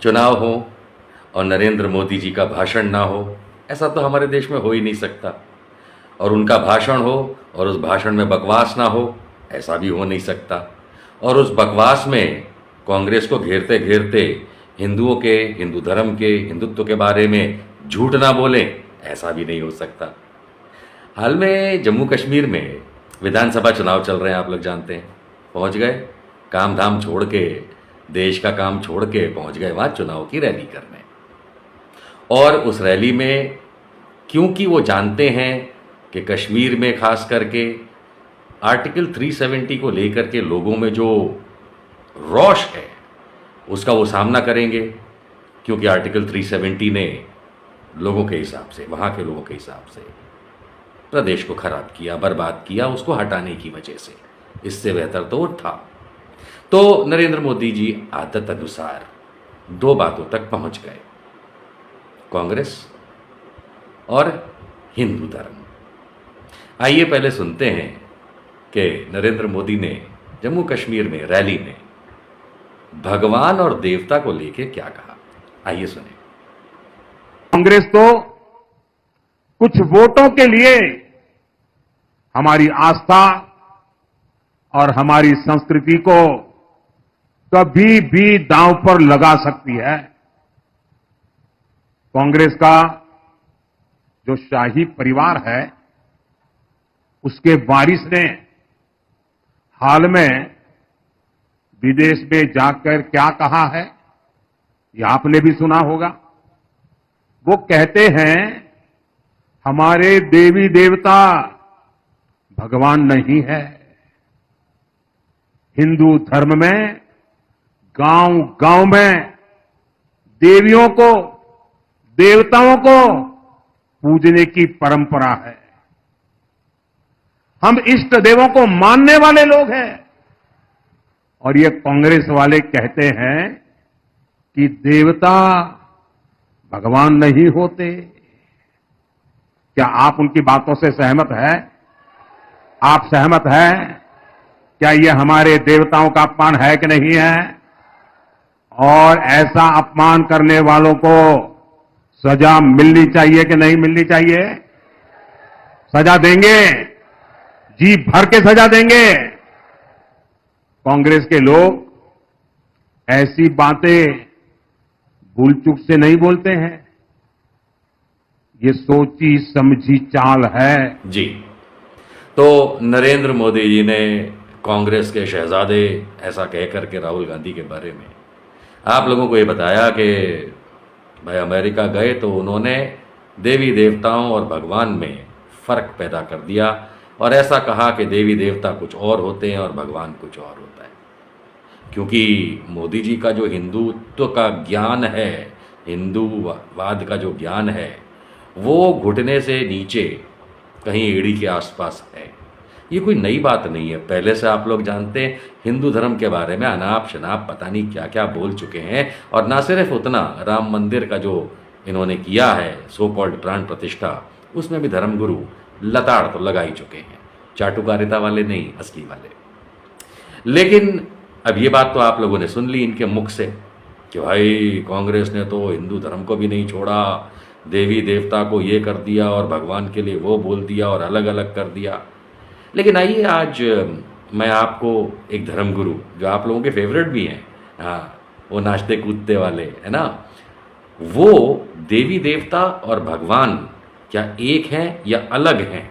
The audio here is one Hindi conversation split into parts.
चुनाव हो और नरेंद्र मोदी जी का भाषण ना हो, ऐसा तो हमारे देश में हो ही नहीं सकता। और उनका भाषण हो और उस भाषण में बकवास ना हो, ऐसा भी हो नहीं सकता। और उस बकवास में कांग्रेस को घेरते घेरते हिंदुओं के, हिंदू धर्म के, हिंदुत्व के बारे में झूठ ना बोलें, ऐसा भी नहीं हो सकता। हाल में जम्मू कश्मीर में विधानसभा चुनाव चल रहे हैं, आप लोग जानते हैं। पहुंच गए, काम धाम छोड़ के, देश का काम छोड़ के पहुंच गए वहाँ चुनाव की रैली करने। और उस रैली में क्योंकि वो जानते हैं कि कश्मीर में खास करके आर्टिकल 370 को लेकर के लोगों में जो रोष है उसका वो सामना करेंगे, क्योंकि आर्टिकल 370 ने लोगों के हिसाब से, वहाँ के लोगों के हिसाब से प्रदेश को खराब किया, बर्बाद किया, उसको हटाने की वजह से। इससे बेहतर तो वो था। तो नरेंद्र मोदी जी आदत अनुसार दो बातों तक पहुंच गए, कांग्रेस और हिंदू धर्म। आइए पहले सुनते हैं कि नरेंद्र मोदी ने जम्मू कश्मीर में रैली में भगवान और देवता को लेके क्या कहा। आइए सुने। कांग्रेस तो कुछ वोटों के लिए हमारी आस्था और हमारी संस्कृति को कभी भी दांव पर लगा सकती है। कांग्रेस का जो शाही परिवार है, उसके वारिस ने हाल में विदेश में जाकर क्या कहा है, ये आपने भी सुना होगा। वो कहते हैं हमारे देवी देवता भगवान नहीं है। हिंदू धर्म में गांव गांव में देवियों को, देवताओं को पूजने की परंपरा है। हम इष्ट देवों को मानने वाले लोग हैं। और ये कांग्रेस वाले कहते हैं कि देवता भगवान नहीं होते। क्या आप उनकी बातों से सहमत है? आप सहमत हैं? क्या ये हमारे देवताओं का अपमान है कि नहीं है? और ऐसा अपमान करने वालों को सजा मिलनी चाहिए कि नहीं मिलनी चाहिए? सजा देंगे, जी भर के सजा देंगे। कांग्रेस के लोग ऐसी बातें भूल चूक से नहीं बोलते हैं, ये सोची समझी चाल है। जी, तो नरेंद्र मोदी जी ने कांग्रेस के शहजादे ऐसा कह करके राहुल गांधी के बारे में आप लोगों को ये बताया कि भाई अमेरिका गए तो उन्होंने देवी देवताओं और भगवान में फर्क पैदा कर दिया और ऐसा कहा कि देवी देवता कुछ और होते हैं और भगवान कुछ और होता है। क्योंकि मोदी जी का जो हिंदुत्व का ज्ञान है, हिंदूवाद का जो ज्ञान है, वो घुटने से नीचे कहीं एड़ी के आसपास है। ये कोई नई बात नहीं है, पहले से आप लोग जानते हैं। हिंदू धर्म के बारे में अनाप शनाप पता नहीं क्या क्या बोल चुके हैं। और ना सिर्फ उतना, राम मंदिर का जो इन्होंने किया है सो कॉल्ड प्राण प्रतिष्ठा, उसमें भी धर्मगुरु लताड़ तो लगा ही चुके हैं, चाटुकारिता वाले नहीं, असली वाले। लेकिन अब ये बात तो आप लोगों ने सुन ली इनके मुख से कि भाई कांग्रेस ने तो हिंदू धर्म को भी नहीं छोड़ा, देवी देवता को ये कर दिया और भगवान के लिए वो बोल दिया और अलग अलग कर दिया। लेकिन आइए आज मैं आपको एक धर्मगुरु जो आप लोगों के फेवरेट भी हैं, हाँ, वो नाचते कूदते वाले है ना, वो देवी देवता और भगवान क्या एक हैं या अलग हैं,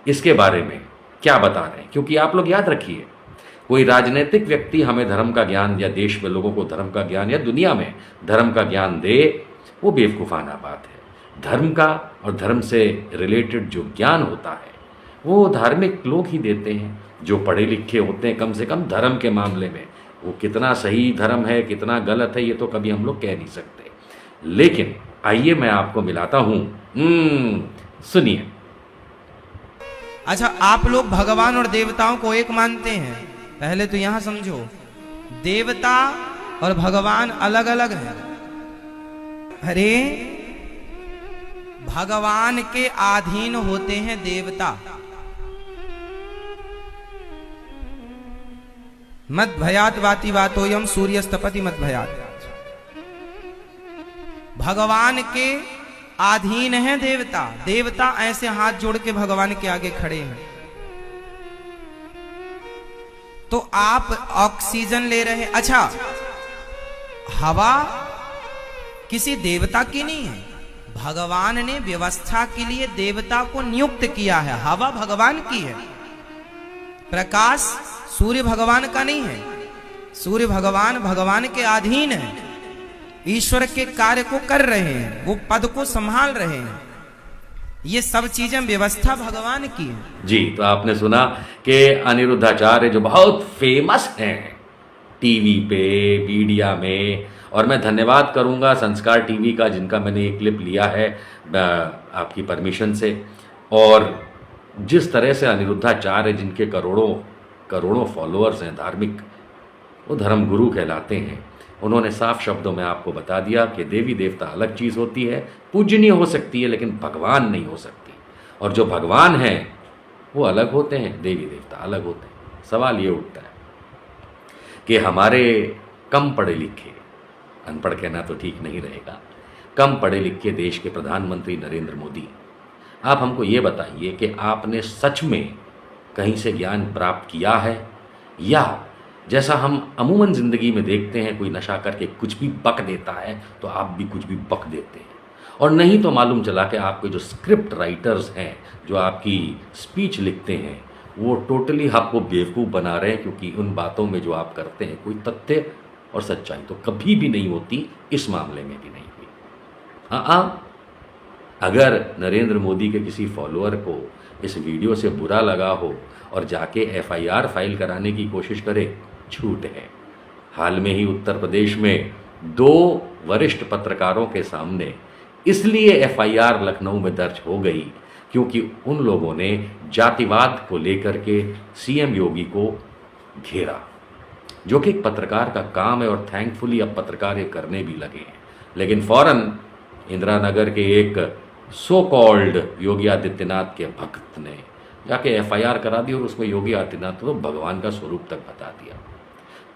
इसके बारे में क्या बता रहे हैं। क्योंकि आप लोग याद रखिए, कोई राजनीतिक व्यक्ति हमें धर्म का ज्ञान या देश में लोगों को धर्म का ज्ञान या दुनिया में धर्म का ज्ञान दे, वो बेवकूफ़ाना बात है। धर्म का और धर्म से रिलेटेड जो ज्ञान होता है वो धार्मिक लोग ही देते हैं, जो पढ़े लिखे होते हैं, कम से कम धर्म के मामले में। वो कितना सही धर्म है, कितना गलत है, ये तो कभी हम लोग कह नहीं सकते। लेकिन आइए मैं आपको मिलाता हूं, सुनिए। अच्छा, आप लोग भगवान और देवताओं को एक मानते हैं, पहले तो यहां समझो, देवता और भगवान अलग अलग हैं। अरे भगवान के अधीन होते हैं देवता। मद भयात वाति वातोयम सूर्यस्तपति मद भयात। भगवान के अधीन है देवता। देवता ऐसे हाथ जोड़ के भगवान के आगे खड़े हैं। तो आप ऑक्सीजन ले रहे, अच्छा हवा किसी देवता की नहीं है, भगवान ने व्यवस्था के लिए देवता को नियुक्त किया है। हवा भगवान की है, प्रकाश सूर्य भगवान का नहीं है। सूर्य भगवान भगवान के अधीन है, ईश्वर के कार्य को कर रहे हैं, वो पद को संभाल रहे हैं। ये सब चीजें व्यवस्था भगवान की है। जी, तो आपने सुना कि अनिरुद्धाचार्य जो बहुत फेमस हैं टीवी पे, मीडिया में, और मैं धन्यवाद करूंगा संस्कार टीवी का जिनका मैंने एक क्लिप लिया है आपकी परमिशन से। और जिस तरह से अनिरुद्धाचार्य जिनके करोड़ों फॉलोअर्स हैं धार्मिक, वो धर्मगुरु कहलाते हैं, उन्होंने साफ शब्दों में आपको बता दिया कि देवी देवता अलग चीज़ होती है, पूजनीय हो सकती है लेकिन भगवान नहीं हो सकती। और जो भगवान हैं वो अलग होते हैं, देवी देवता अलग होते हैं। सवाल ये उठता है कि हमारे कम पढ़े लिखे, अनपढ़ कहना तो ठीक नहीं रहेगा, कम पढ़े लिखे देश के प्रधानमंत्री नरेंद्र मोदी, आप हमको ये बताइए कि आपने सच में कहीं से ज्ञान प्राप्त किया है, या जैसा हम अमूमन ज़िंदगी में देखते हैं कोई नशा करके कुछ भी बक देता है तो आप भी कुछ भी बक देते हैं। और नहीं तो मालूम चला कि आपके जो स्क्रिप्ट राइटर्स हैं, जो आपकी स्पीच लिखते हैं, वो टोटली आपको बेवकूफ़ बना रहे हैं, क्योंकि उन बातों में जो आप करते हैं कोई तथ्य और सच्चाई तो कभी भी नहीं होती, इस मामले में भी नहीं हुई। हाँ, अगर नरेंद्र मोदी के किसी फॉलोअर को इस वीडियो से बुरा लगा हो और जाके FIR फाइल कराने की कोशिश करे, झूठ है। हाल में ही उत्तर प्रदेश में 2 वरिष्ठ पत्रकारों के सामने इसलिए FIR लखनऊ में दर्ज हो गई क्योंकि उन लोगों ने जातिवाद को लेकर के CM योगी को घेरा, जो कि एक पत्रकार का काम है, और थैंकफुली अब पत्रकार ये करने भी लगे हैं। लेकिन फौरन इंदिरा नगर के एक सो कॉल्ड योगी आदित्यनाथ के भक्त ने जाके FIR करा दी और उसमें योगी आदित्यनाथ को तो भगवान का स्वरूप तक बता दिया।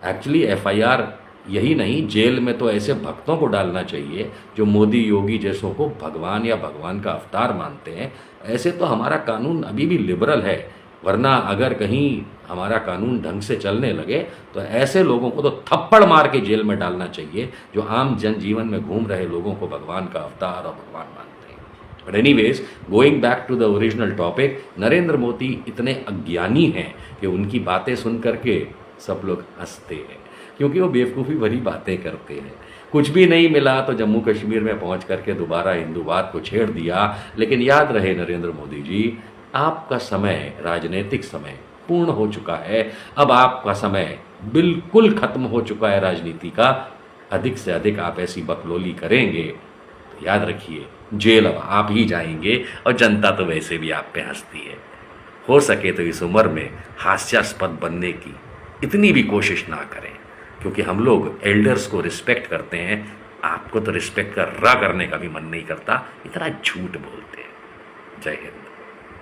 एक्चुअली FIR यही नहीं, जेल में तो ऐसे भक्तों को डालना चाहिए जो मोदी योगी जैसों को भगवान या भगवान का अवतार मानते हैं। ऐसे तो हमारा कानून अभी भी लिबरल है, वरना अगर कहीं हमारा कानून ढंग से चलने लगे तो ऐसे लोगों को तो थप्पड़ मार के जेल में डालना चाहिए जो आम जनजीवन में घूम रहे लोगों को भगवान का अवतार और भगवान मानते हैं। But anyways, going back to the original topic, Narendra Modi इतने अज्ञानी हैं कि उनकी बातें सुन करके सब लोग हंसते हैं, क्योंकि वो बेवकूफ़ी भरी बातें करते हैं। कुछ भी नहीं मिला तो जम्मू कश्मीर में पहुंच करके दोबारा हिंदूवाद को छेड़ दिया। लेकिन याद रहे नरेंद्र मोदी जी, आपका समय, राजनीतिक समय पूर्ण हो चुका है। अब आपका समय बिल्कुल खत्म हो चुका है राजनीति का। अधिक से अधिक आप ऐसी बकलोली करेंगे तो याद रखिए, जेल अब आप ही जाएंगे, और जनता तो वैसे भी आप पे हंसती है। हो सके तो इस उम्र में हास्यास्पद बनने की इतनी भी कोशिश ना करें, क्योंकि हम लोग एल्डर्स को रिस्पेक्ट करते हैं। आपको तो रिस्पेक्ट करने का भी मन नहीं करता, इतना झूठ बोलते हैं। जय हिंद।